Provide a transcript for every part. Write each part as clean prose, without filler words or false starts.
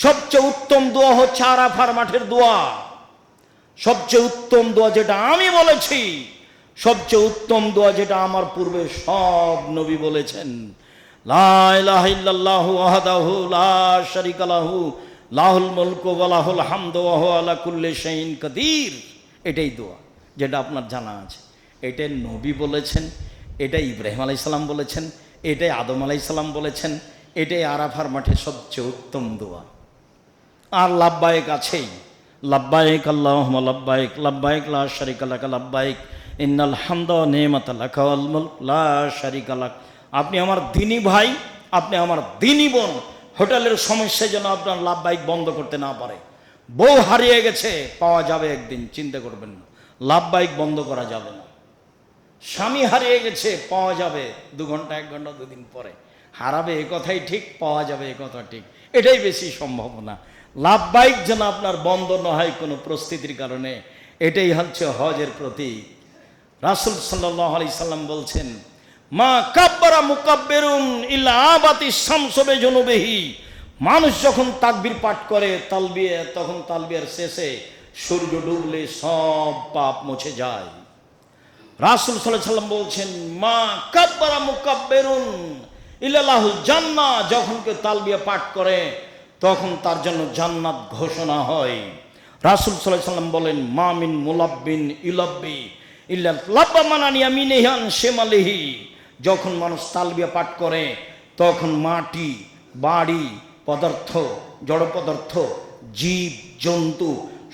সবচেয়ে উত্তম দোয়া হচ্ছে আরাফার মাঠের দোয়া। সবচেয়ে উত্তম দোয়া যেটা আমি বলেছি, সবচেয়ে উত্তম দোয়া যেটা আমার পূর্বে সব নবী বলেছেন, লা ইলাহা ইল্লাল্লাহু ওয়াহদাহু লা শারীকা লাহু লাহুল মুলকু ওয়া লাহুল হামদু ওয়া হুয়া আলা কুল্লি শাইইন কাদির। এটাই দোয়া যেটা আপনার জানা আছে। এটাই নবী বলেছেন, এটাই ইব্রাহিম আলাইহিস সালাম বলেছেন, এটাই আদম আলাইহিস সালাম বলেছেন, এটাই আরাফার মাঠে সবচেয়ে উত্তম দোয়া। আর লাব্বাইক আছেই, লাব্বাইক আল্লাহুম্মা লাব্বাইক লাব্বাইক লা শারীকা লাক লাব্বাইক ইন্নাল হামদা ওয়া নি'মাতা লাকা ওয়াল মুলক লা শারীকা লাক। আপনি আমার দিনী ভাই, আপনি আমার দিনী বোন, হোটেলের সমস্যা যেন আপনার লাভবাহিক বন্ধ করতে না পারে। বউ হারিয়ে গেছে, পাওয়া যাবে একদিন, চিন্তা করবেন না, লাভবাহিক বন্ধ করা যাবে না। স্বামী হারিয়ে গেছে, পাওয়া যাবে 2 ঘন্টা 1 ঘন্টা 2 দিন পরে। হারাবে এ কথাই ঠিক, পাওয়া যাবে এ কথা ঠিক, এটাই বেশি সম্ভাবনা। লাভবাহিক যেন আপনার বন্ধ না হয় কোনো পরিস্থিতির কারণে, এটাই হচ্ছে হজের প্রতীক। রাসূল সাল্লাল্লাহু আলাইহি সাল্লাম বলছেন, মা কাব্বারা মুকাব্বিরুন ইল্লা আবাতি শামসু বিজুনুবিহি। মানুষ যখন তাকবীর পাঠ করে তালবিয়া, তখন তালবিয়ার শেষে সূর্য ডুবলে সব পাপ মুছে যায়। রাসূল সাল্লাল্লাহু আলাইহি সাল্লাম বলছেন, মা কাব্বারা মুকাব্বিরুন ইল্লা লাহুল জান্নাহ। যখন কেউ তালবিয়া পাঠ করে তখন তার জন্য জান্নাত ঘোষণা হয়। রাসূল সাল্লাল্লাহু আলাইহি সাল্লাম বলেন, মা মিন মুলাব্বিন ইলাব্বি ইল্লা লাব্বা মানানি আমিনিহান শিমালিহি। যখন মানুষ তালবিয়া পাঠ করে তখন মাটি, বাড়ি, পদার্থ, জড় পদার্থ, জীব জন্তু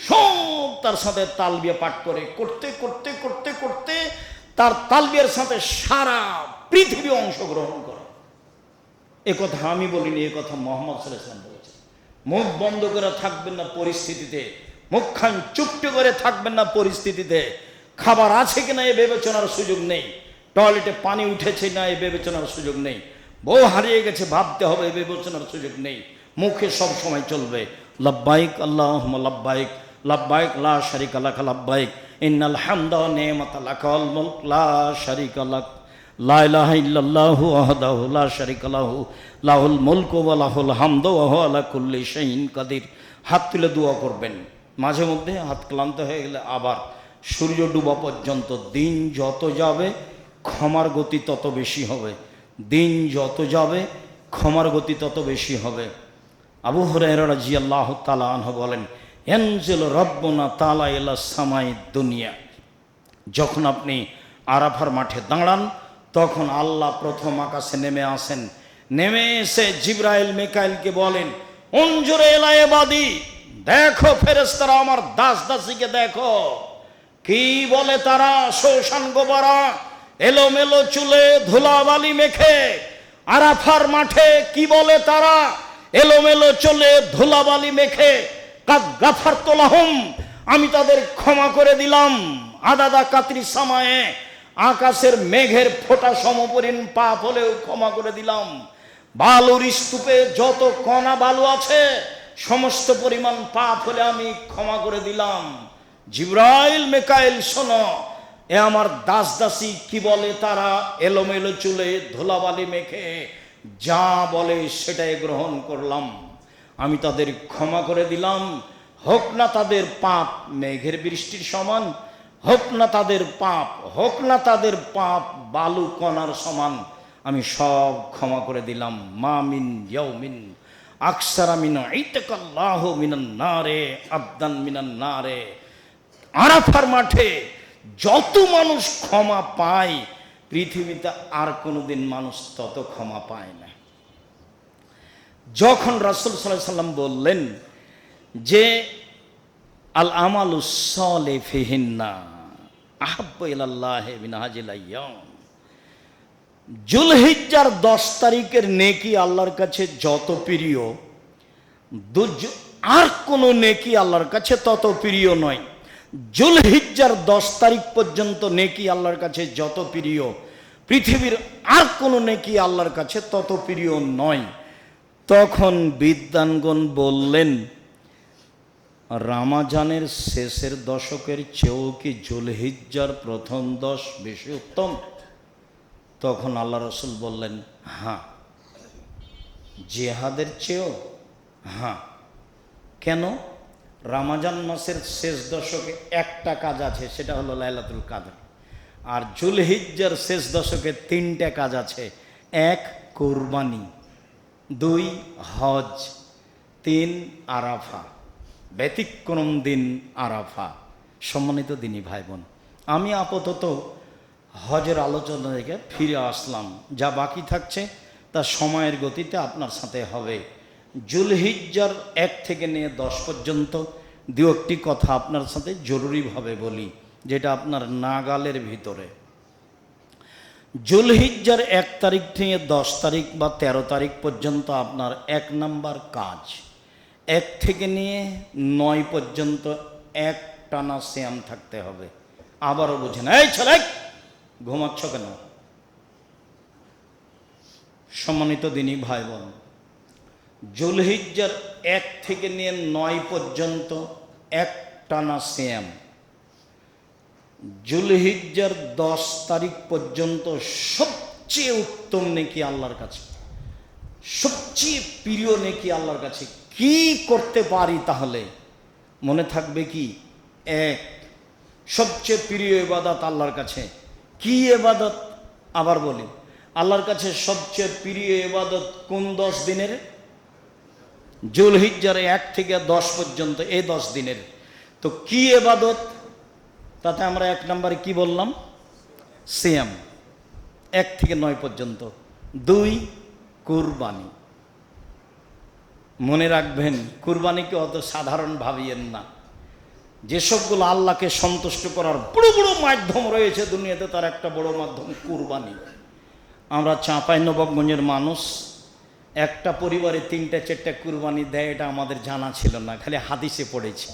সব তার সাথে তালবিয়া পাঠ করে, করতে করতে করতে করতে তার তালবিয়ার সাথে সারা পৃথিবী অংশগ্রহণ করে। এ কথা আমি বলিনি, এ কথা মুহাম্মদ সাল্লাল্লাহু আলাইহি ওয়াসাল্লাম বলেছেন। মুখ বন্ধ করে থাকবেন না পরিস্থিতিতে, মুখখান চুপটি করে থাকবেন না পরিস্থিতিতে। খাবার আছে কিনা এ বিবেচনার সুযোগ নেই, টয়লেটে পানি উঠেছে না এ বিবেচনার সুযোগ নেই, বউ হারিয়ে গেছে ভাবতে হবে এ বিবেচনার সুযোগ নেই। মুখে সব সময় চলবে লাব্বাইক আল্লাহুম্মা লাব্বাইক লাব্বাইক লা শারীকা লাক লাব্বাইক ইন্নাল হামদা ওয়া নি'মাতা লাকা ওয়াল মুলক লা শারীকা লাক লা ইলাহা ইল্লাল্লাহু ওয়াহদাহু লা শারীকা লাহু লাহুল মুলকু ওয়া লাহুল হামদু ওয়া হুয়া আলা কুল্লি শাইইন কাদির। হাত তুলে দোয়া করবেন। মাঝে মধ্যে হাত ক্লান্ত হয়ে গেলে আবার সূর্য ডুবা পর্যন্ত। দিন যত যাবে ক্ষমার গতি তত বেশি হবে, দিন যত যাবে ক্ষমার গতি তত বেশি হবে। আবু হুরায়রা রাদিয়াল্লাহু তাআলা আনহু বলেন, ইয়ানজিলু রাব্বুনা তাআলা ইলা সামাই দুনিয়া। যখন আপনি আরাফার মাঠে দাঁড়ান তখন আল্লাহ প্রথম আকাশে নেমে আসেন। নেমে এসে জিবরাইল মিকাইলকে বলেন, উনজুর ইলা ইবাদি, দেখো ফেরেশতারা আমার দাস দাসীকে দেখো। কি বলে তারা? শোষণ গোবরা, এলোমেলো চুলে ধুলাবালি মেখে আরাফার মাঠে কি বলে তারা? এলোমেলো চুলে ধুলাবালি মেখে, কাদ গাফারতু লাহুম, আমি তাদের ক্ষমা করে দিলাম। আদাদা কাতরি সামায়ে, আকাশের মেঘের ফোঁটা সমপরিমাণ পাপ হলেও ক্ষমা করে দিলাম। বালুর স্তূপে যত কণা বালু আছে সমস্ত পরিমাণ পাপ হলে আমি ক্ষমা করে দিলাম। জিবরাইল মিকাইল শোনো, এ আমার দাস দাসী কি বলে তারা? এলোমেলো চুলে ধুলাবালি মেখে যা বলে সেটাই গ্রহণ করলাম, আমি তাদের ক্ষমা করে দিলাম। হোক না তাদের পাপ মেঘের বৃষ্টির সমান, হোক না তাদের পাপ, হোক না তাদের পাপ বালু কণার সমান, আমি সব ক্ষমা করে দিলাম। মা মিন ইয়াউমিন আকসারা মিন ইতাকাল্লাহু মিনান নারে আবদান মিনান নারে। আরাফার মাঠে যত মানুষ ক্ষমা পায় পৃথিবীতে আর কোনোদিন মানুষ তত ক্ষমা পায় না। যখন রাসূল সাল্লাল্লাহু আলাইহি সাল্লাম বললেন যে আল আমালুস সালিহ ফিহিন্না আহাব্বু ইলাল্লাহি মিন হাজিল আইয়াম, যুলহিজ্জার 10 তারিখের নেকি আল্লাহর কাছে যত প্রিয়, আর কোনো নেকি আল্লাহর কাছে তত প্রিয় নয়। যুলহিজ্জার 10 তারিখ পর্যন্ত নেকি আল্লাহর কাছে যত প্রিয়, পৃথিবীর আর কোনো নেকি আল্লাহর কাছে তত প্রিয় নয়। তখন বিদ্বানগণ বললেন, রামাজানের শেষের দশকের চেয়েও কি যুলহিজ্জার প্রথম 10 বেশি উত্তম? তখন আল্লাহ রাসূল বললেন, হ্যাঁ। জিহাদের চেয়েও? হ্যাঁ। কেন? রমজান মাসের শেষ দশকে একটা কাজ আছে, সেটা হলো লাইলাতুল কদর। আর জুলহিজ্জার শেষ দশকে তিনটা কাজ আছে। এক, কুরবানি। দুই, হজ। তিন, আরাফা। ব্যতিক্রম দিন আরাফা। সম্মানিত দিনী ভাই বোন, আমি আপাতত হজের আলোচনা থেকে ফিরে আসলাম। যা বাকি থাকছে তা সময়ের গতিতে আপনার সাথে হবে। জুলহিজ্জার 1 থেকে নিয়ে 10 পর্যন্ত দু একটি কথা আপনার সাথে জরুরিভাবে বলি, যেটা আপনার নাগালের ভিতরে। জুলহিজ্জার 1 তারিখ থেকে 10 তারিখ বা 13 তারিখ পর্যন্ত আপনার 1 নাম্বার কাজ, 1 থেকে নিয়ে 9 পর্যন্ত এক টানা সিয়াম থাকতে হবে। আবারও বুঝেন, এই ছেলে ঘুমাচ্ছ কেন? সম্মানিত দিনী ভাই বোন, জুলহিজ্জার 1 থেকে নিয়ে 9 পর্যন্ত এক টানা সিয়াম। জুলহিজ্জার 10 তারিখ পর্যন্ত সবচেয়ে উত্তম নেকি আল্লাহর কাছে, সবচেয়ে প্রিয় নেকি আল্লাহর কাছে। কি করতে পারি তাহলে? মনে থাকবে কি? এক, সবচেয়ে প্রিয় ইবাদত আল্লাহর কাছে কি ইবাদত? আবার বলি, আল্লাহর কাছে সবচেয়ে প্রিয় ইবাদত কোন 10 দিনের? জুলহিজ্জার 1 থেকে 10 পর্যন্ত এই 10 দিনের। তো কি ইবাদত? তাতে আমরা 1 নম্বরে কি বললাম? সিয়াম 1 থেকে 9 পর্যন্ত। 2, কুরবানি। মনে রাখবেন, কুরবানিকে অত সাধারণ ভাবিয়েন না। যেসবগুলো আল্লাহকে সন্তুষ্ট করার বড় বড় মাধ্যম রয়েছে দুনিয়াতে, তার একটা বড় মাধ্যম কুরবানি। আমরা চাঁপাইনবাবগঞ্জের মানুষ, একটা পরিবারে 3-4টা কুরবানি দেয়, এটা আমাদের জানা ছিল না, খালি হাদিসে পড়েছি।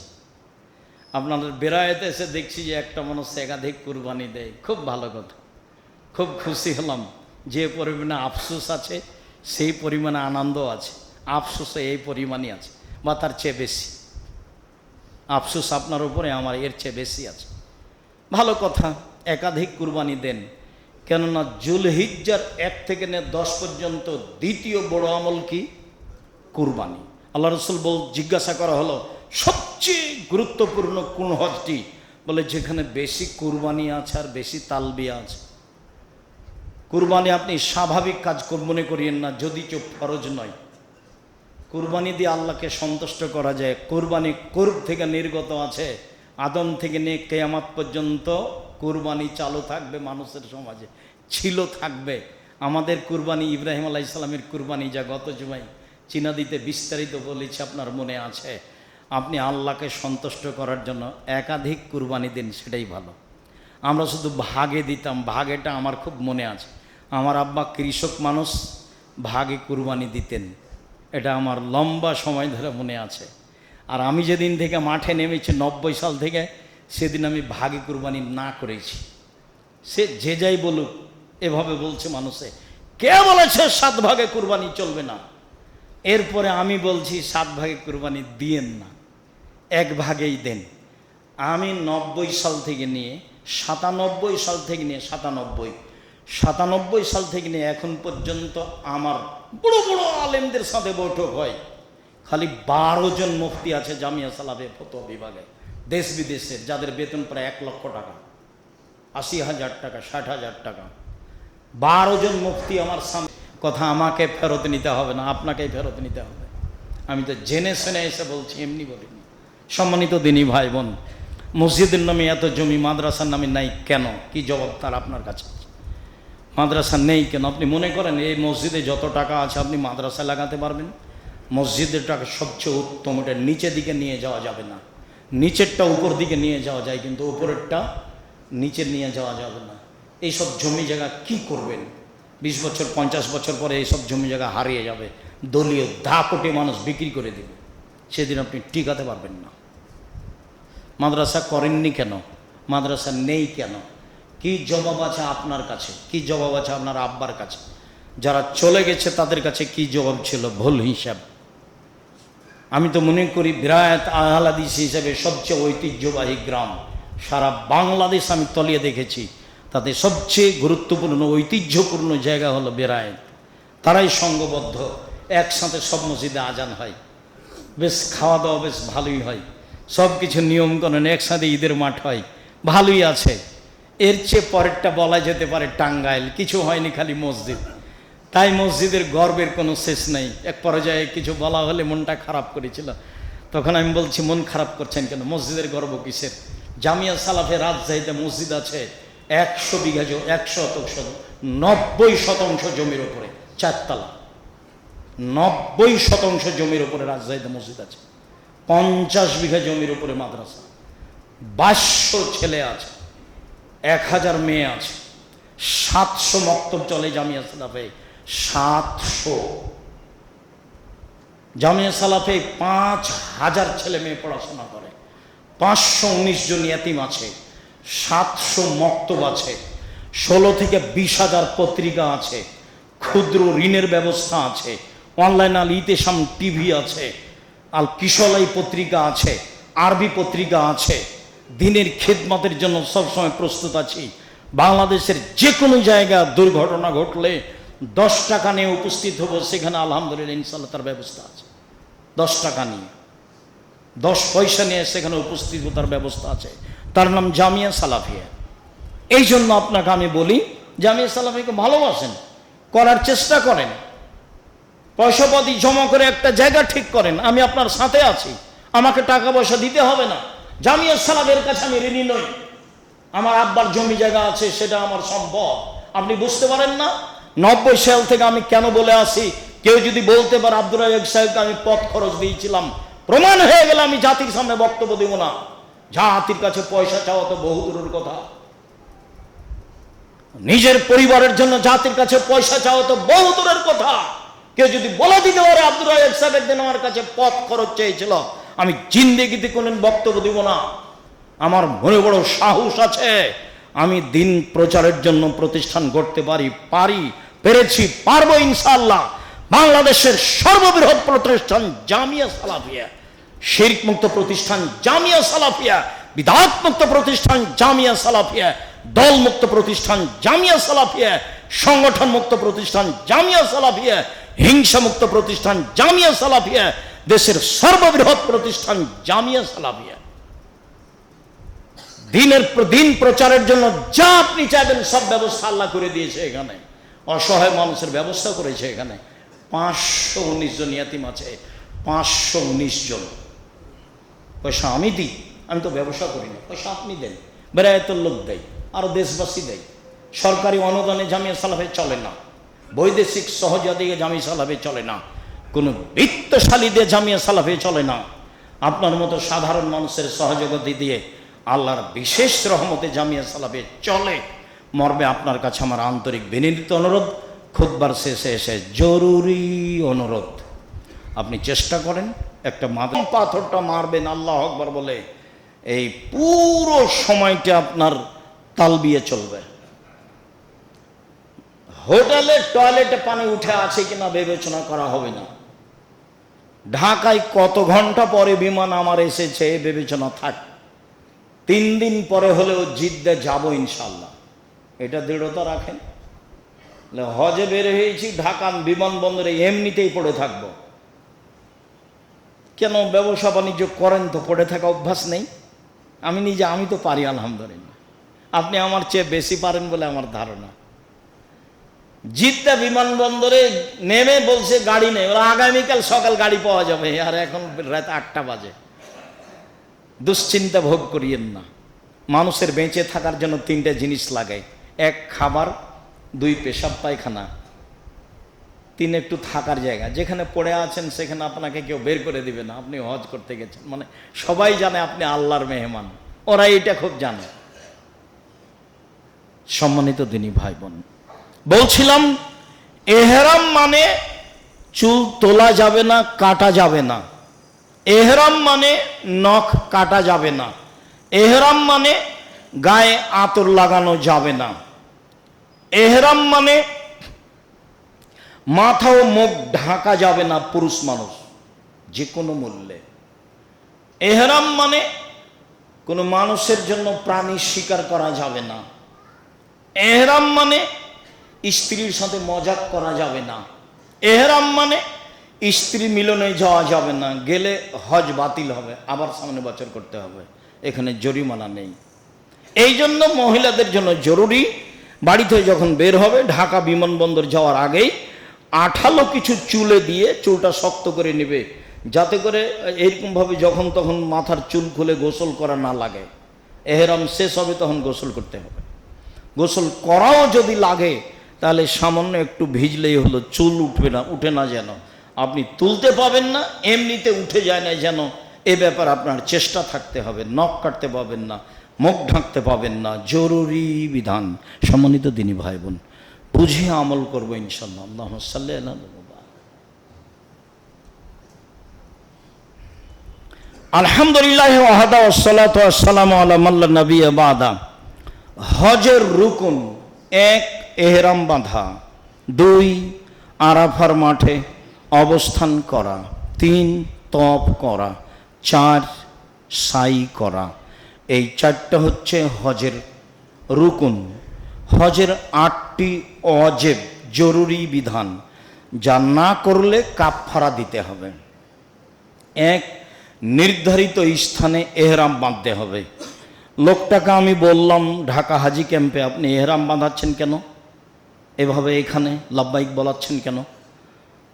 আপনাদের বেড়াইতে এসে দেখছি যে একটা মানুষ একাধিক কুরবানি দেয়। খুব ভালো কথা, খুব খুশি হলাম। যে পরিমাণে আফসোস আছে সেই পরিমাণে আনন্দ আছে। আফসোসে এই পরিমাণই আছে বা তার চেয়ে বেশি। আফসোস আপনার উপরে, আমার এর চেয়ে বেশি আছে। ভালো কথা, একাধিক কুরবানি দেন। কেননা জুলহিজ্জার 1 থেকে 10 পর্যন্ত দ্বিতীয় বড় আমল কি? কুরবানি। আল্লাহ রসুল জিজ্ঞাসা করা হলো, সবচেয়ে গুরুত্বপূর্ণ কোন হজটি? বলে, যেখানে বেশি কুরবানি আছে আর বেশি তালবিয়া আছে। কুরবানি আপনি স্বাভাবিক কাজ মনে করিয়েন না, যদি কেউ ফরজ নয়। কুরবানি দিয়ে আল্লাহকে সন্তুষ্ট করা যায়। কুরবানি কুরব থেকে নির্গত আছে। আদম থেকে নিয়ে কিয়ামত পর্যন্ত কুরবানি চালু থাকবে মানুষের সমাজে, ছিল, থাকবে। আমাদের কুরবানি, ইব্রাহিম আলাইহিস সালামের কুরবানি, যা গত জুমায় চিনাদিতে বিস্তারিত বলেছি, আপনার মনে আছে। আপনি আল্লাহকে সন্তুষ্ট করার জন্য একাধিক কুরবানি দিন, সেটাই ভালো। আমরা শুধু ভাগে দিতাম, ভাগেটা আমার খুব মনে আছে। আমার আব্বা কৃষক মানুষ, ভাগে কুরবানি দিতেন, এটা আমার লম্বা সময় ধরে মনে আছে। আর আমি যেদিন থেকে মাঠে নেমেছি 90 সাল থেকে, সেদিন আমি ভাগে কুরবানি না করেছি। সে যে যাই বলুক, এভাবে বলছে মানুষে, কে বলেছে 7 ভাগে কুরবানি চলবে না? এরপরে আমি বলছি 7 ভাগে কুরবানি দিয়েন না, 1 ভাগেই দেন। আমি 90 সাল থেকে নিয়ে 97 সাল থেকে নিয়ে 97 সাল থেকে নিয়ে এখন পর্যন্ত আমার বড় বড় আলেমদের সাথে বৈঠক হয়। খালি 12 জন মুফতি আছে জামিয়া সালাফে ফতোয়া বিভাগে, দেশ বিদেশের, যাদের বেতন প্রায় 1 লক্ষ টাকা, 80,000 টাকা, 60,000 টাকা। 12 জন মুফতি আমার সামনে। কথা আমাকে ফেরত নিতে হবে না, আপনাকেই ফেরত নিতে হবে। আমি তো জেনে শুনে এসে বলছি, এমনি বলিনি। সম্মানিত দিনী ভাই বোন, মসজিদের নামে এত জমি মাদ্রাসার নামে নাই কেন? কি জবাব তার আপনার কাছে? মাদ্রাসা নেই কেন? আপনি মনে করেন এই মসজিদে যত টাকা আছে আপনি মাদ্রাসা লাগাতে পারবেন? মসজিদের টাকা সবচেয়ে উত্তম, এটা নিচের দিকে নিয়ে যাওয়া যাবে না। নিচেরটা উপর দিকে নিয়ে যাওয়া যায়, কিন্তু উপরেরটা নিচে নিয়ে যাওয়া যাবে না। এইসব জমি জায়গা কি করবেন? 20 বছর 50 বছর পরে এইসব জমি জায়গা হারিয়ে যাবে, দলীয় দাপটে মানুষ বিক্রি করে দেবে, সেদিন আপনি টিকাতে পারবেন না। মাদ্রাসা করেননি কেন? মাদ্রাসা নেই কেন? কি জবাব আছে আপনার কাছে? কি জবাব আছে আপনার আব্বার কাছে? যারা চলে গেছে তাদের কাছে কি জবাব ছিল? ভুল হিসাব। আমি তো মনে করি বিরায়ত আহলে হাদিস হিসেবে সবচেয়ে ঐতিহ্যবাহী গ্রাম সারা বাংলাদেশ আমি তলিয়ে দেখেছি, তাতে সবচেয়ে গুরুত্বপূর্ণ ঐতিহ্যপূর্ণ জায়গা হলো বেরায়েত। তারাই সংঘবদ্ধ, একসাথে সব মসজিদে আজান হয়। বেশ খাওয়া দাওয়া বেশ ভালোই হয়, সব কিছু নিয়মকানুন একসাথে ঈদের মাঠ হয়, ভালোই আছে। এর চেয়ে পরেরটা বলা যেতে পারে টাঙ্গাইল, কিছু হয়নি, খালি মসজিদ। তাই মসজিদের গর্বের কোনো শেষ নেই। এক পর্যায়ে কিছু বলা হলে মনটা খারাপ করেছিল, তখন আমি বলছি মন খারাপ করছেন কেন, মসজিদের গর্ব কিসের? জামিয়া সালাফে রাজশাহীতে মসজিদ আছে 100 বিঘা 90% জমির উপরে, 4 তলা, 90% জমির উপরে রাজশাহীতে মসজিদ আছে। 50 বিঘা জমির উপরে মাদ্রাসা, 2200 ছেলে আছে, 1000 মেয়ে আছে, 700 মক্তব চলে জামিয়া সালাফে, 700 জামিয়া সালাফে 5000 ছেলে মেয়ে পড়াশোনা করে, 519 জন ইয়াতিম আছে, 700 মক্তব আছে, 16 থেকে 20,000 পত্রিকা আছে, ক্ষুদ্র ঋণের ব্যবস্থা আছে, অনলাইন আল ইতেসাম টিভি আছে, আল কিশলাই পত্রিকা আছে, আরবি পত্রিকা আছে। দিনের খেদমতের জন্য সবসময় প্রস্তুত আছি। বাংলাদেশের যে কোনো জায়গা দুর্ঘটনা ঘটলে 10 টাকা নিয়ে উপস্থিত হব, সেখানে আলহামদুলিল্লাহ ইনশাল্লাহ তার ব্যবস্থা আছে। 10 টাকা নিয়ে, 10 পয়সা নিয়ে সেখানে উপস্থিত হওয়ার ব্যবস্থা আছে। তার নাম জামিয়া সালাফিয়া। এই জন্য আপনাকে আমি বলি, জামিয়া সালাফিয়াকে ভালোবাসেন, করার চেষ্টা করেন, পয়সাপাতি জমা করে একটা জায়গা ঠিক করেন। আমি আপনার সাথে আছি, আমাকে টাকা পয়সা দিতে হবে না। জামিয়া সালাফের কাছে আমি ঋণী নই। আমার আব্বার জমি জায়গা আছে, সেটা আমার সম্পদ। আপনি বুঝতে পারেন না? 90 সাল থেকে আমি কেন বলে আসি, কেউ যদি বলতে পারে আব্দুর রাজ্জাক সাহেবকে আমি পথ খরচ দিয়েছিলাম, প্রমাণ হয়ে গেলে আমি জাতির সামনে বক্তব্য দেব না। জাতির কাছে পয়সা চাওয়া তো বহু দূরের কথা, নিজের পরিবারের জন্য জাতির কাছে পয়সা চাওয়া তো বহু দূরের কথা। কেউ যদি বলে দিতে পারে আব্দুর রাজ্জাক সাহেব একদিন আমার কাছে পথ খরচ চেয়েছিল, আমি জিন্দেগিতে কোনদিন বক্তব্য দিব না। আমার মনে বড় সাহস আছে, আমি দিন প্রচারের জন্য প্রতিষ্ঠান গড়তে পেরেছি, পারবো ইনশাআল্লাহ। বাংলাদেশের সর্ববৃহৎ প্রতিষ্ঠান জামিয়া সালাফিয়া, শিরক মুক্ত প্রতিষ্ঠান জামিয়া সালাফিয়া, বিদআত মুক্ত প্রতিষ্ঠান জামিয়া সালাফিয়া, দল মুক্ত প্রতিষ্ঠান জামিয়া সালাফিয়া, সংগঠন মুক্ত প্রতিষ্ঠান জামিয়া সালাফিয়া, হিংসা মুক্ত প্রতিষ্ঠান জামিয়া সালাফিয়া, দেশের সর্ববৃহৎ প্রতিষ্ঠান জামিয়া সালাফিয়া। দিন প্রচারের জন্য যা আপনি চাইবেন সব ব্যবস্থা আল্লাহ করে দিয়েছে। এখানে অসহায় মানুষের ব্যবস্থা করেছে। এখানে 519 জন ইয়াতিম আছে, 519 জন। পয়সা আমি দিই, আমি তো ব্যবসা করি না, পয়সা আপনি দেন, বেরায়তের লোক দেয়, আরো দেশবাসী দেয়। সরকারি অনুদানে জামিয়া সালাফে চলে না, বৈদেশিক সহযোগিতা দিয়ে জামিয়া সালাফে চলে না, কোনো বিত্তশালী দিয়ে জামিয়া সালাফে চলে না। আপনার মতো সাধারণ মানুষের সহযোগিতা দিয়ে আল্লাহর বিশেষ রহমতে জামিয়া সালাফে চলে। মর্মে আপনার কাছে আমার আন্তরিক বিনীত অনুরোধ, খুতবার শেষে এসে জরুরি অনুরোধ, আপনি চেষ্টা করেন একটা পাথরটা মারবেন আল্লাহ আকবার বলে, এই পুরো সময়টা আপনার তালবিয়ে চলবে। হোটেলের টয়লেটে পানি উঠে আছে কিনা বিবেচনা করা হবে না। ঢাকায় কত ঘন্টা পরে বিমান আমার এসেছে বিবেচনা থাক। 3 দিন পরে হলেও জিদ্দে যাব ইনশাল্লাহ, এটা দৃঢ়তা রাখেন। হজে বের হয়েছি, ঢাকা বিমানবন্দরে এমনিতেই পড়ে থাকবো কেন? ব্যবসা বাণিজ্য করেন তো, পড়ে থাকা অভ্যাস নেই? আমি তো পারি আলহামদুলিল্লাহ। আপনি আমার চেয়ে বেশি পারেন বলে আমার ধারণা। জিদ্দা বিমানবন্দরে নেমে বলছে গাড়ি নেই, ওরা আগামীকাল সকাল গাড়ি পাওয়া যাবে, আর এখন রাত 8টা বাজে। দুশ্চিন্তা ভোগ করিয়েন না। মানুষের বেঁচে থাকার জন্য 3টে জিনিস লাগে: 1 খাবার, 2 পেশাব পায়খানা, 3 একটু থাকার জায়গা। যেখানে পড়ে আছেন সেখানে আপনাকে কেউ বের করে দিবে না। আপনি হজ করতে গেছেন মানে সবাই জানে আপনি আল্লাহর মেহমান, ওরা এটা খুব জানে। সম্মানিত দিনী ভাই বোন, বলছিলাম এহরাম মানে চুল তোলা যাবে না, কাটা যাবে না। এহরাম মানে নখ কাটা যাবে না। এহরাম মানে গায়ে আতর লাগানো যাবে না। এহরাম মানে মাথা ও মুখ ঢাকা যাবে না পুরুষ মানুষ যে কোনো মূল্যে। এহরাম মানে কোনো মানুষের জন্য প্রাণী শিকার করা যাবে না। এহরাম মানে স্ত্রীর সাথে মজাক করা যাবে না। এহরাম মানে স্ত্রী মিলনে যাওয়া যাবে না, গেলে হজ বাতিল হবে, আবার সামনে বছর করতে হবে, এখানে জরিমানা নেই। এই জন্য মহিলাদের জন্য জরুরি, বাড়িতে যখন বের হবে ঢাকা বিমানবন্দর যাওয়ার আগেই আঠালো কিছু চুলে দিয়ে চুলটা শক্ত করে নেবে, যাতে করে এইরকমভাবে যখন তখন মাথার চুল খুলে গোসল করা না লাগে। এহরাম শেষ হবে তখন গোসল করতে হবে। গোসল করাও যদি লাগে তাহলে সামান্য একটু ভিজলেই হলো, চুল উঠে না যেন, আপনি তুলতে পাবেন না, এমনিতে উঠে যায় না যেন, এ ব্যাপার আপনার চেষ্টা থাকতে হবে। নখ কাটতে পাবেন না, মুখ ঢাকতে পাবেন না, জরুরি বিধান। সম্মানিত দিনী ভাই বোন, বুঝে আমল করবো ইনশাল্লাহ। আল্লাহুম্মা সাল্লি আলা আলহামদুলিল্লাহ ওয়াহদা ওয়াসসালাতু ওয়াসসালামু আলা মান লা নাবিয়্যা বাদা। হজের রুকুন: 1 এহরাম বাঁধা, 2 আরাফার মাঠে অবস্থান করা, 3 তওয়াফ করা, 4 সাই করা। এই 4টা হচ্ছে হজের রুকুন। হজের 8টি ওয়াজিব জরুরি বিধান, যা না করলে কাফফারা দিতে হবে। 1 নির্ধারিত স্থানে এহরাম বাঁধতে হবে। লোকটাকে আমি বললাম ঢাকা হাজি ক্যাম্পে আপনি এহরাম বাঁধাচ্ছেন কেন, এভাবে এখানে লাব্বাইক বলাচ্ছেন কেন?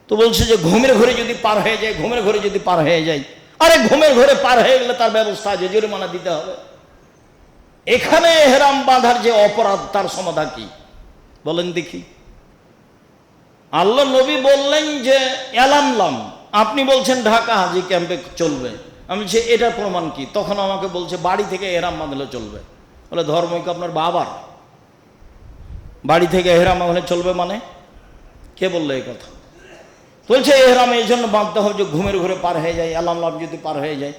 তো বলছে যে ঘুমের ঘরে যদি পার হয়ে যায়, ঘুমের ঘরে যদি পার হয়ে যায়। আরে ঘুমের ঘরে পার হয়ে গেলে তার ব্যবস্থা আছে, জরিমানা দিতে হবে। এখানে এহরাম বাঁধার যে অপরাধ, তার সমাধান কি বলেন দেখি? আল্লাহ নবী বললেন যে এলামলাম, আপনি বলছেন ঢাকা হাজি ক্যাম্পে চলবে। আমি বলছি এটার প্রমাণ কি? তখন আমাকে বলছে বাড়ি থেকে এহরাম বাঁধলে চলবে। বলে ধর্মই কি আপনার বাবার? বাড়ি থেকে এহরাম বাঁধলে চলবে মানে? কে বললো এই কথা? বলছে এহরাম এই জন্য বাঁধতে হবে যে ঘুমের ঘরে পার হয়ে যায়, এলামলাম যদি পার হয়ে যায়।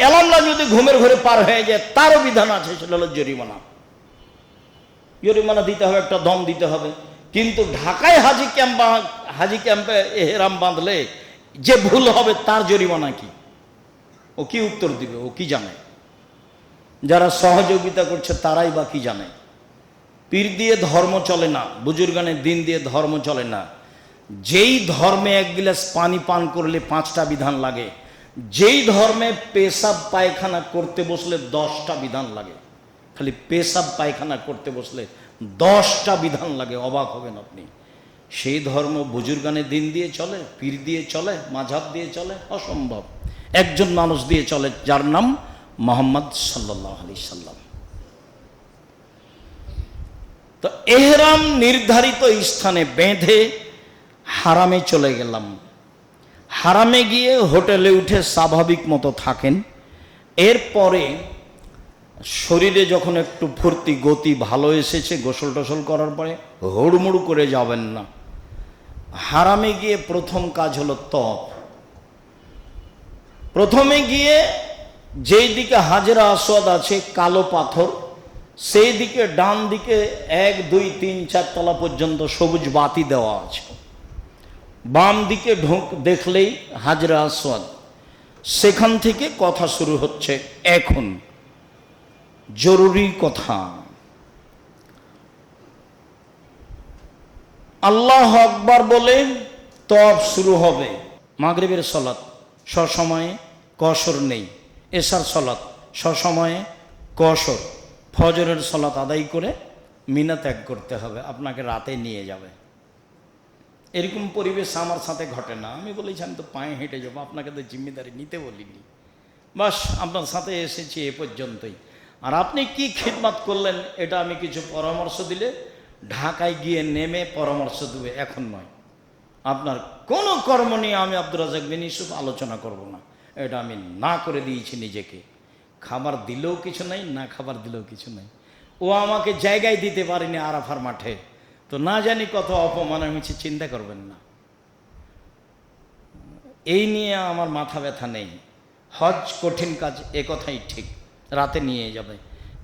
এলামলাম যদি ঘুমের ঘরে পার হয়ে যায়, তারও বিধান আছে, সেটা হলো জরিমানা। জরিমানা দিতে হবে, একটা দম দিতে হবে। কিন্তু ঢাকায় হাজি ক্যাম্পে এহরাম বাঁধলে যে ভুল হবে তার জরিমানা কি? ও কি উত্তর দিবে? ও কি জানে? যারা সহযোগিতা করছে তারাই বা কি জানে? পীর দিয়ে ধর্ম চলে না, বুজুর্গানের দিন দিয়ে ধর্ম চলে না। যেই ধর্মে 1 গিলাস পানি পান করলে 5টা বিধান লাগে, যেই ধর্মে পেশাব পায়খানা করতে বসলে 10টা বিধান লাগে। খালি পেশাব পায়খানা করতে বসলে 10টা বিধান লাগে, অবাক হবেন আপনি। সেই ধর্ম বুজুর্গানের দিন দিয়ে চলে, পীর দিয়ে চলে, মাঝহাব দিয়ে চলে? অসম্ভব। একজন মানুষ দিয়ে চলে, যার নাম মুহাম্মদ সাল্লাল্লাহু আলাইহি সাল্লাম। তো এহরাম নির্ধারিত স্থানে বেঁধে হারামে চলে গেলাম। হারামে গিয়ে হোটেলে উঠে স্বাভাবিক মতো থাকেন। এরপরে শরীরে যখন একটু ফুর্তি গতি ভালো এসেছে, গোসল টোসল করার পরে হুড়মুড় করে যাবেন না। হারামে গিয়ে প্রথম কাজ হলো তওয়াফ। প্রথমে গিয়ে যেই দিকে হাজরা আসওয়াদ আছে, কালো পাথর, সেই দিকে ডান দিকে 1 2 3 4 তলা পর্যন্ত সবুজ বাতি দেওয়া আছে। বাম দিকে দেখলেই হাজরা আসওয়াদ। সেখান থেকে কথা শুরু হচ্ছে। এখন জরুরি কথা, আল্লাহু আকবার বলে তওয়াফ শুরু হবে। মাগরিবের সালাত সসময়ে, কসর নেই। এশার সালাত সসময়ে, কসর। ফজরের সালাত আদায় করে মিনা ত্যাগ করতে হবে, আপনাকে রাতে নিয়ে যাবে। এরকম পরিবেশ আমার সাথে ঘটে না। আমি বলেছি আমি তো পায়ে হেঁটে যাবো, আপনাকে তো জিম্মেদারি নিতে বলিনি। বাস আপনার সাথে এসেছি এ পর্যন্তই। আর আপনি কি খিদমত করলেন এটা আমি কিছু পরামর্শ দিলে ঢাকায় গিয়ে নেমে পরামর্শ দেবে, এখন নয়। আপনার কোনো কর্ম নিয়ে আমি আব্দুর রাজ্জাক বিন ইউসুফ আলোচনা করব না, এটা আমি না করে দিয়েছি নিজেকে। খাবার দিলেও কিছু নাই, না খাবার দিলেও কিছু নাই। ও আমাকে জায়গায় দিতে পারেনি আরাফার মাঠে, তো না জানি কত অপমান হয়েছে, চিন্তা করবেন না। এই নিয়ে আমার মাথা ব্যথা নেই। হজ কঠিন কাজ, এ কথাই ঠিক। রাতে নিয়ে যাবে,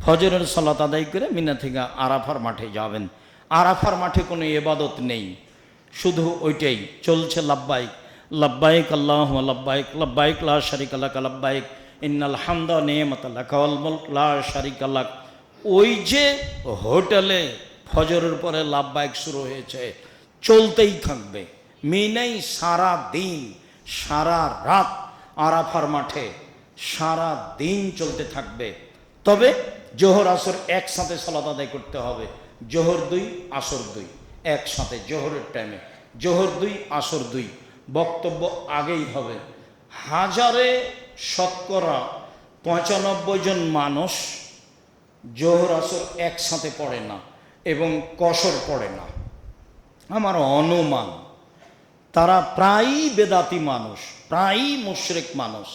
ফজরের সালাত আদায় করে মিনা থেকে আরাফার মাঠে যাবেন। আরাফার মাঠে কোনো ইবাদত নেই, শুধু ওইটাই চলছে লাব্বাইক লাব্বাইক আল্লাহুম্মা লাব্বাইক লাব্বাইক লা শারিকা লাক লাব্বাইক ইন্নাল হামদা ওয়া নি'মাতা লাক ওয়াল মুলক লা শারিকা লাক। ওই যে হোটেলে ফজরের পরে লাব্বাইক শুরু হয়েছে, চলতেই থাকবে। মিনেই সারা দিন সারা রাত আরাফার মাঠে সারা দিন চলতে থাকবে। তবে জোহর আসর একসাথে সালাত আদায় করতে হবে। জোহর 2 আসর 2 একসাথে জোহরের টাইমে, জোহর 2 আসর 2। বক্তব্য আগেই হবে। হাজারে শতকরা 95 জন মানুষ জোহর আসর একসাথে পড়ে না এবং কসর পড়ে না। আমার অনুমান তারা প্রায়ই বেদাতি মানুষ, প্রায়ই মুশরিক মানুষ।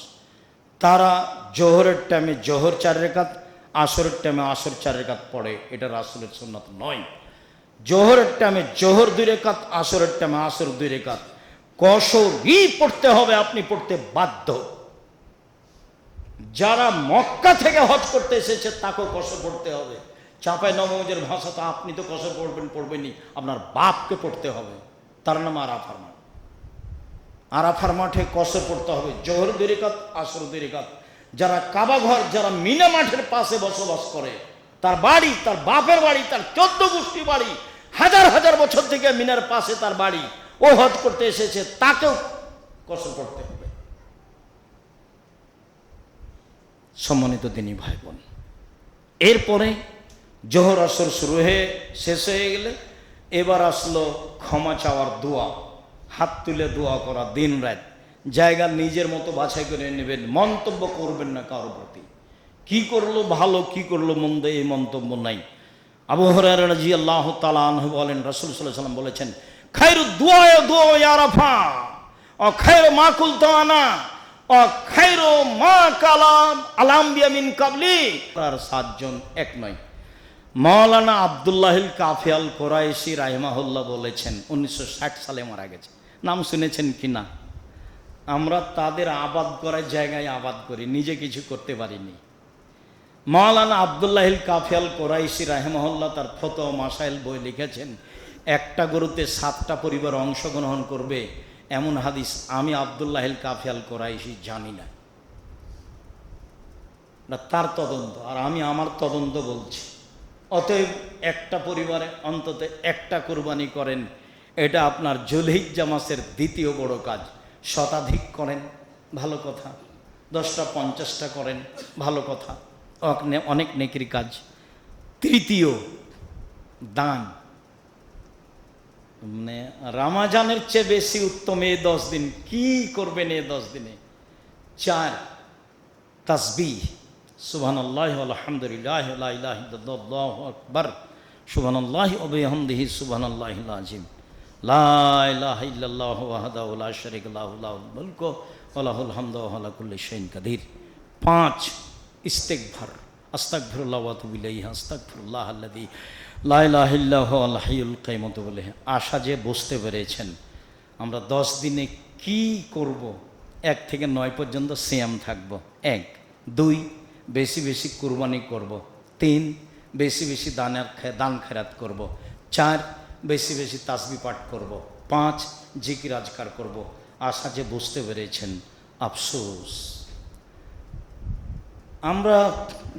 তারা জোহরের টাইমে জোহর 4 রেখাত, আসরের টাইমে আসর 4 রেখাত পড়ে। এটা রাসূলের সুন্নাত নয়। জোহরের টাইমে জোহর 2 রেখাত, আসরের টাইমে আসর 2 রেখাত। কসরই পড়তে হবে, আপনি পড়তে বাধ্য। যারা মক্কা থেকে হজ করতে এসেছে তাকেও কসর পড়তে হবে। চাঁপাই নবগঞ্জের ভাষা তো আপনি তো কসর পড়বেনই, আপনার বাপকে পড়তে হবে। তার নাম আরাফার মাঠ। আরাফার মাঠে কসর পড়তে হবে। জোহর 2 রেখাত, আসর 2 রেখাত। যারা কাবা ঘর, যারা মিনা মাঠের পাশে বসবাস করে, তার বাড়ি, তার বাপের বাড়ি, তার 14 গোষ্ঠী বাড়ি, হাজার হাজার বছর থেকে মিনার পাশে তার বাড়ি, ও হজ করতে এসেছে, তাকেও কসর পড়তে হবে। সম্মানিত দিনী ভাই বোন, এরপরে জোহর আসর শুরু হয়ে শেষ হয়ে গেলে এবার আসলো ক্ষমা চাওয়ার দোয়া। হাত তুলে দোয়া করা দিন রাত। জায়গা নিজের মতো বাছাই করে নেবেন, মন্তব্য করবেন না কারোর প্রতি। কি করলো ভালো, কি করলো মন্দ, এই মন্তব্য নাই। আবু হুরায়রা রাদিয়াল্লাহু তাআলা আনহু বলেন, রাসূল সাল্লাল্লাহু আলাইহি ওয়াসাল্লাম বলেছেন, খায়রু দুআ দুআ ইয়া আরাফা ও খায়রু মা কুলতু আনা ও খায়রু মা কালাম আলামবিয়া মিন কাবলি। আর 7 জন এক নয়। মাওলানা আব্দুল্লাহিল কাফি আল কুরাইশি রাহিমাহুল্লাহ বলেছেন, 1960 সালে মারা গেছে। নাম শুনেছেন কিনা? আমরা তাদের আবাদ করার জায়গায় আবাদ করি, নিজে কিছু করতে পারিনি। মাওলানা আব্দুল্লাহিল কাফি আল কুরাইশি রাহিমাহুল্লাহ তার ফতোয়া মাসাইল বই লিখেছেন, একটা গরুতে 7টা পরিবার অংশগ্রহণ করবে এমন হাদিস আমি আব্দুল্লাহিল কাফি আল কুরাইশি জানি না। তার তদন্ত, আর আমি আমার তদন্ত বলছি। অতএব একটা পরিবারে অন্তত একটা কুরবানি করেন, এটা আপনার যুলহিজ্জা মাসের 2য় বড় কাজ। শতাধিক করেন, ভালো কথা। 10টা 50টা করেন, ভালো কথা, অনেক নেকির কাজ। 3য় দান, মানে রমজানের চেয়ে বেশি উত্তম এই 10 দিন। কি করবেন এই 10 দিনে? 4 তাসবিহ, সুবহানাল্লাহি আলহামদুলিল্লাহ লা ইলাহা ইল্লাল্লাহ আল্লাহু আকবার, সুবহানাল্লাহি ওয়া বিহামদিহি সুবহানাল্লাহিল আযীম, লা ইলাহা ইল্লাল্লাহু ওয়াহদাহু লা শারীকা লাহু লাহুল মুলকু ওয়া লাহুল হামদু ওয়া হুয়া আলা কুল্লি শাইইন কাদির। 5 ইস্তিগফার, আস্তাগফিরুল্লাহ ওয়া আতুবু ইলাইহি, আস্তাগফিরুল্লাহ আল্লাযী লা ইলাহা ইল্লা হুয়াল হাইয়ুল কাইয়্যুম ওয়া আতুবু ইলাইহি। আশা যে বুঝতে পেরেছেন আমরা 10 দিনে কি করব। 1 থেকে 9 পর্যন্ত সিয়াম থাকবো। 1, 2 বেশি বেশি কুরবানি করব। 3 বেশি বেশি দান খেরাত করব। 4 বেশি বেশি তাসবিহ পাঠ করব। 5 জিকির আজকার করব। আশা যে বুঝতে পেরেছেন। আফসোস, আমরা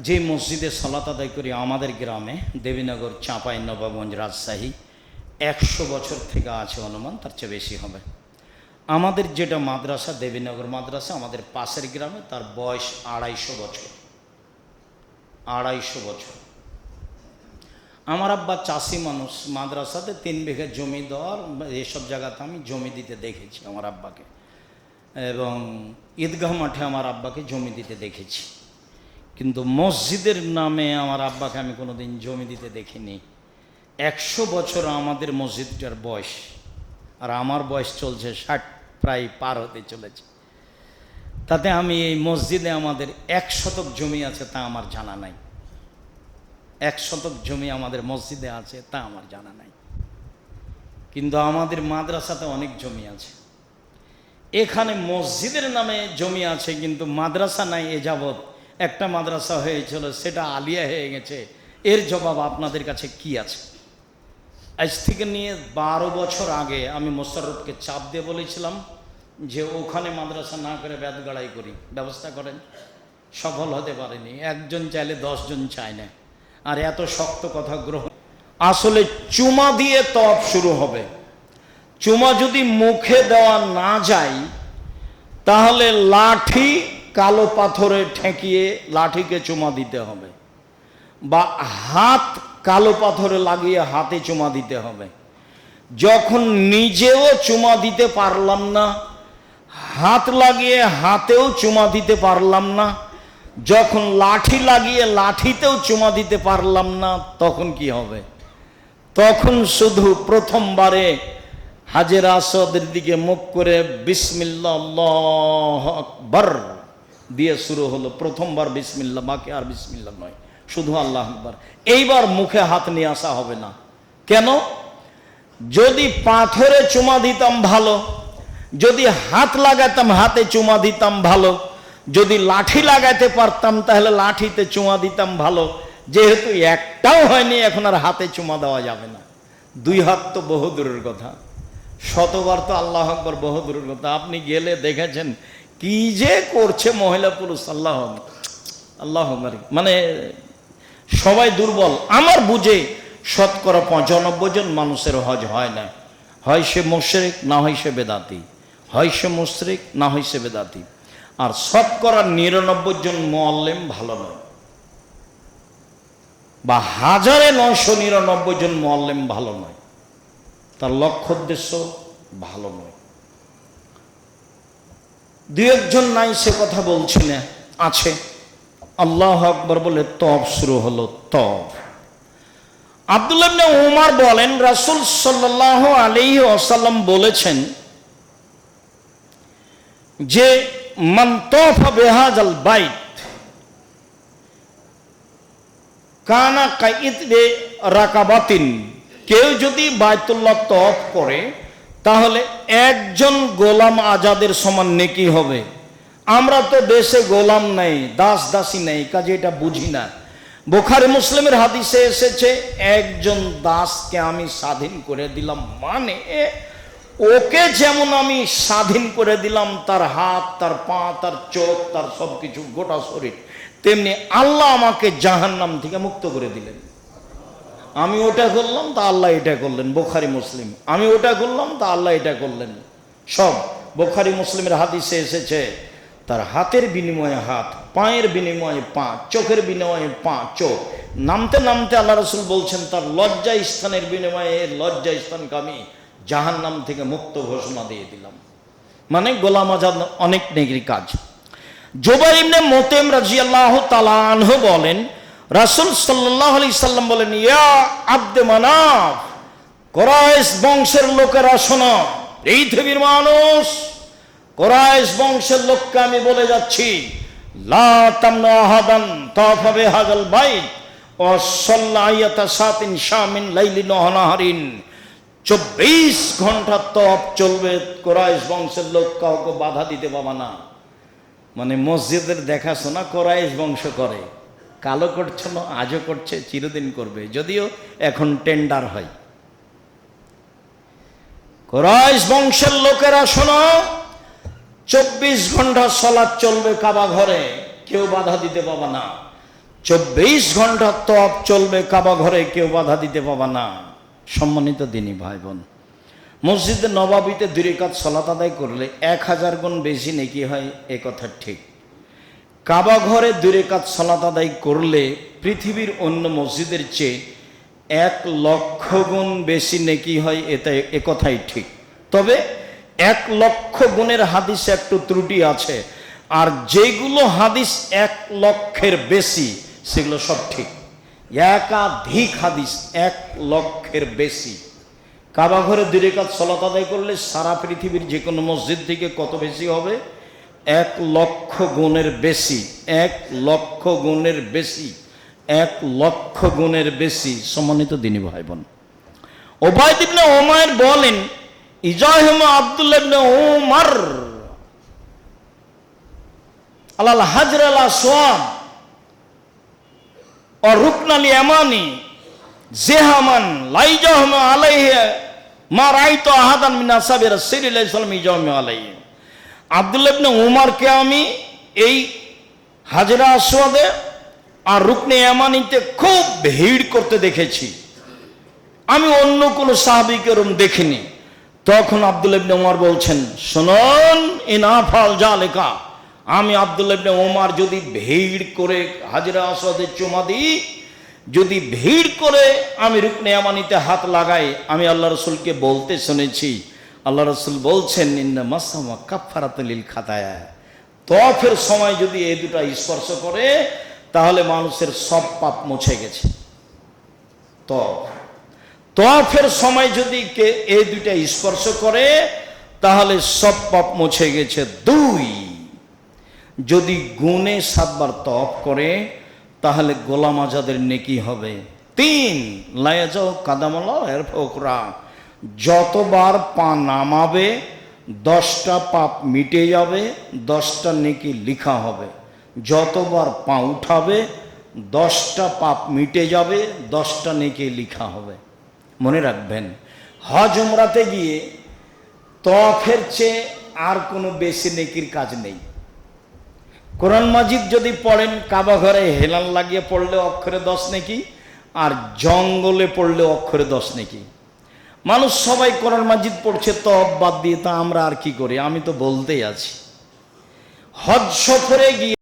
যে মসজিদে সালাত আদায় করি আমাদের গ্রামে, দেবীনগর, চাঁপাই নবাবগঞ্জ, রাজশাহী, 100 বছর থেকে আছে অনুমান, তার চেয়ে বেশি হবে। আমাদের যেটা মাদ্রাসা, দেবীনগর মাদ্রাসা, আমাদের পাশের গ্রামে, তার বয়স 250 বছর। 250 বছর। আমার আব্বা চাষি মানুষ, মাদ্রাসাতে 3 বিঘা জমি দেওয়ার, এসব জায়গাতে আমি জমি দিতে দেখেছি আমার আব্বাকে, এবং ঈদগাহ মাঠে আমার আব্বাকে জমি দিতে দেখেছি। কিন্তু মসজিদের নামে আমার আব্বাকে আমি কোনোদিন জমি দিতে দেখিনি। 100 বছর আমাদের মসজিদটার বয়স, আর আমার বয়স চলছে 60, প্রায় পার হতে চলেছে। তাতে আমি এই মসজিদে আমাদের 1 শতক জমি আছে তা আমার জানা নাই। 1 শতক জমি আমাদের মসজিদে আছে তা আমার জানা নাই। কিন্তু আমাদের মাদ্রাসাতে অনেক জমি আছে। এখানে মসজিদের নামে জমি আছে কিন্তু মাদ্রাসা নাই। এ যাবৎ একটা মাদ্রাসা হয়েছিল, সেটা আলিয়া হয়ে গেছে। এর জবাব আপনাদের কাছে কি আছে? আজ থেকে নিয়ে 12 বছর আগে আমি মোশাররফকে চাপ দিয়ে বলেছিলাম যে ওখানে মাদ্রাসা না করে বেদগাড়াই করি, ব্যবস্থা করেন। সফল হতে পারেনি। একজন চাইলে 10 জন চায় না। আর এত শক্ত কথা গ্রহণ, আসলে চুমা দিয়ে তওয়াফ শুরু হবে। চুমা যদি মুখে দেওয়া না যায় তাহলে লাঠি কালো পাথরে ঠেকিয়ে লাঠিকে চুমা দিতে হবে, বা হাত কালো পাথরে লাগিয়ে হাতে চুমা দিতে হবে। যখন নিজেও চুমা দিতে পারলাম না, হাত লাগিয়ে হাতেও চুমা দিতে পারলাম না, যখন লাঠি লাগিয়ে লাঠিতেও চুমা দিতে পারলাম না, তখন কি হবে? তখন শুধু প্রথমবারে হাজের আসওয়াদের দিকে মুখ করে বিসমিল্লাহ আল্লাহু আকবার দিয়ে শুরু হলো। প্রথমবার বিসমিল্লাহ, বাকি আর বিসমিল্লাহ নয়, শুধু আল্লাহু আকবার। এইবার মুখে হাত নিয়ে আসা হবে না। কেন? যদি পাথরে চুমা দিতাম ভালো, যদি হাত লাগাতাম হাতে চুমা দিতাম ভালো, যদি লাঠি লাগাতে পারতাম তাহলে লাঠিতে চুমা দিতাম ভালো। যেহেতু একটাও হয়নি, এখন আর হাতে চুমা দেওয়া যাবে না। দুই হাত তো বহু দূরের কথা, শতবার তো আল্লাহ আকবার বহু দূরের কথা। আপনি গেলে দেখেছেন কি যে করছে মহিলা পুরুষ, আল্লাহ আল্লাহ, মানে সবাই দুর্বল। আমার বুঝে শতকরা 95 জন মানুষের হজ হয় না। হয় সে মুশরিক, না হয় সে বেদাতি, হয় সে মুশরিক, না হয় সে বেদাতি। আর শতকরা 99 জন মুআল্লিম ভালো নয়, বা 1999 জন মুআল্লিম ভালো নয়, তার লক্ষ্য উদ্দেশ্য ভালো নয়। দুই একজন নাই সে কথা বলছি না, আছে। আল্লাহু আকবার বলে তব শুরু হলো, তব। আব্দুল্লাহ ইবনে উমর বলেন, রাসূল সাল্লাল্লাহু আলাইহি ওয়াসাল্লাম বলেছেন যে মান তাফা বিহাযাল বাইত কানা কাইতবে রাকাবাতিন, কেউ যদি বাইতুল্লাহ তওয়াফ করে তাহলে একজন গোলাম আজাদের সমান নেকি হবে। আমরা তো দেশে গোলাম নাই, দাস দাসী নেই, কাজে এটা বুঝি না। বুখারী মুসলিমের হাদিসে এসেছে একজন দাসকে আমি স্বাধীন করে দিলাম, মানে ওকে যেমন আমি স্বাধীন করে দিলাম, তার হাত, তার পা, তার চোখ, তার সবকিছু, গোটা শরীর, তেমনি আল্লাহ আমাকে জাহান্নাম থেকে মুক্ত করে দিলেন। আমি ওটা করলাম তা আল্লাহ এটা করলেন, বুখারী মুসলিম। আমি ওটা করলাম তা আল্লাহ এটা করলেন। সব বুখারী মুসলিমের হাদিসে এসেছে তার হাতের বিনিময়ে হাত, পায়ের বিনিময়ে পা, চোখের বিনিময়ে পা, চোখ। নামতে নামতে আল্লাহ রাসূল বলছেন তার লজ্জা স্থানের বিনিময়ে লজ্জা স্থানকে আমি জাহান্নাম থেকে মুক্ত ঘোষণা দিয়ে দিলাম। মানে গোলাম আজাদ অনেক নেকির কাজ। জুবাইর ইবনে মুতাইম রাদিয়াল্লাহু তাআলা আনহু বলেন, রাসূল সাল্লাল্লাহু আলাইহি সাল্লাম বলেন, ইয়া আব্দে মানাফ, কুরাইশ বংশের লোকেরা শোনো, এই পৃথিবীর মানুষ, কুরাইশ বংশের লোককে আমি বলে যাচ্ছি, লা তামনা আহাদান তাফা বিহাযাল বাইত ওয়া সাল্লা আয়াতা সাতিন শামিন লাইলিন ওয়া নাহারিন। 24 ঘন্টা তওয়াফ চলবে, কুরাইশ বংশের লোক কাউকে বাধা দিতে পাবে না। মানে মসজিদের দেখাশোনা কুরাইশ বংশ করে, কালো করছে না, আজও করছে, চিরদিন করবে, যদিও এখন টেন্ডার হয়। কুরাইশ বংশের লোকেরা শোনো, 24 ঘন্টা সালাত চলবে কাবা ঘরে, কেউ বাধা দিতে পাবে না। 24 ঘন্টা তওয়াফ চলবে কাবা ঘরে, কেউ বাধা দিতে পাবে না। সম্মানিত দিনী ভাই বোন, মসজিদে নববীতে 2 রাকাত সালাত আদায় করলে 1000 গুণ বেশি নেকি হয়, এ কথা ঠিক। কাবা ঘরে 2 রাকাত সালাত আদায় করলে পৃথিবীর অন্য মসজিদের চেয়ে 1 লক্ষ গুণ বেশি নেকি হয়, এ কথাই ঠিক। তবে 1 লক্ষ গুণের হাদিসে একটু ত্রুটি আছে, আর যেগুলো হাদিস 1 লক্ষের বেশি সেগুলো সব ঠিক। একাধিক হাদিস 1 লক্ষের বেশি। কাবা ঘরে 2 রাকাত সালাত আদায় করলে সারা পৃথিবীর যে কোনো মসজিদ থেকে কত বেশি হবে? 1 লক্ষ গুণের বেশি, 1 লক্ষ গুণের বেশি, 1 লক্ষ গুণের বেশি। সম্মানিত দিনী ভাই বোন, উবাইদ ইবনে উমাইর বলেন, ইজাহিমা আব্দুল্লাহ ইবনে উমর আলাল হাজর আল আসওয়াদ ও রুকনাল ইয়ামানি জিহামান লাইজাহুমা আলাইহি মা রাইতু আহাদান মিন আসহাবি রাসূলিল্লাহি সাল্লাল্লাহু আলাইহি ওয়াসাল্লাম আলাইহি। আব্দুল্লাহ ইবনে উমরকে আমি এই হাজরা আসওয়াদে আর রুকনে ইয়ামানিতে খুব ভিড় করতে দেখেছি, আমি অন্য কোনো সাহাবীকে এরকম দেখিনি। তখন আব্দুল্লাহ ইবনে ওমর বলছেন, শুনুন, ইনাফাল জালেকা, আমি আব্দুল্লাহ ইবনে ওমর যদি ভিড় করে হাজরা আসওয়াদে চুমা দিই, যদি ভিড় করে আমি রুকনে ইয়ামানিতে হাত লাগাই, আমি আল্লাহ রসুলকে বলতে শুনেছি, আল্লাহ রসুল বলছেন ইন্না মাসামা কাফফারাতুল লিল খাতায়া, তওয়াফের সময় যদি এই দুটা স্পর্শ করে তাহলে মানুষের সব পাপ মুছে গেছে। তওয়াফের সময় যদি কে এই দুইটা স্পর্শ করে তাহলে সব পাপ মুছে গেছে। 2, যদি গুণে 7 বার তওয়াফ করে তাহলে গোলাম আজাদের নেকি হবে। 3, লায়াজাও কাদামালা এর ফোকরা, যতবার পা নামাবে 10টা পাপ মিটে যাবে, 10টা নেকি লিখা হবে। যতবার পা উঠাবে 10টা পাপ মিটে যাবে, 10টা নেকি লিখা হবে। মনে রাখবেন, হজ উমরাতে গিয়ে তওয়াফের চেয়ে আর কোনো বেশি নেকির কাজ নেই। কোরআন মাজিদ যদি পড়েন, কাবা ঘরে হেলান লাগিয়ে পড়লে অক্ষরে 10 নেকি, আর জঙ্গলে পড়লে অক্ষরে 10 নেকি। মানুষ সবাই কোরআন মাজিদ পড়ছে তওয়াফ বাদ দিয়ে, তা আমরা আর কি করি? আমি তো বলতেই আছি, হজ সফরে গিয়ে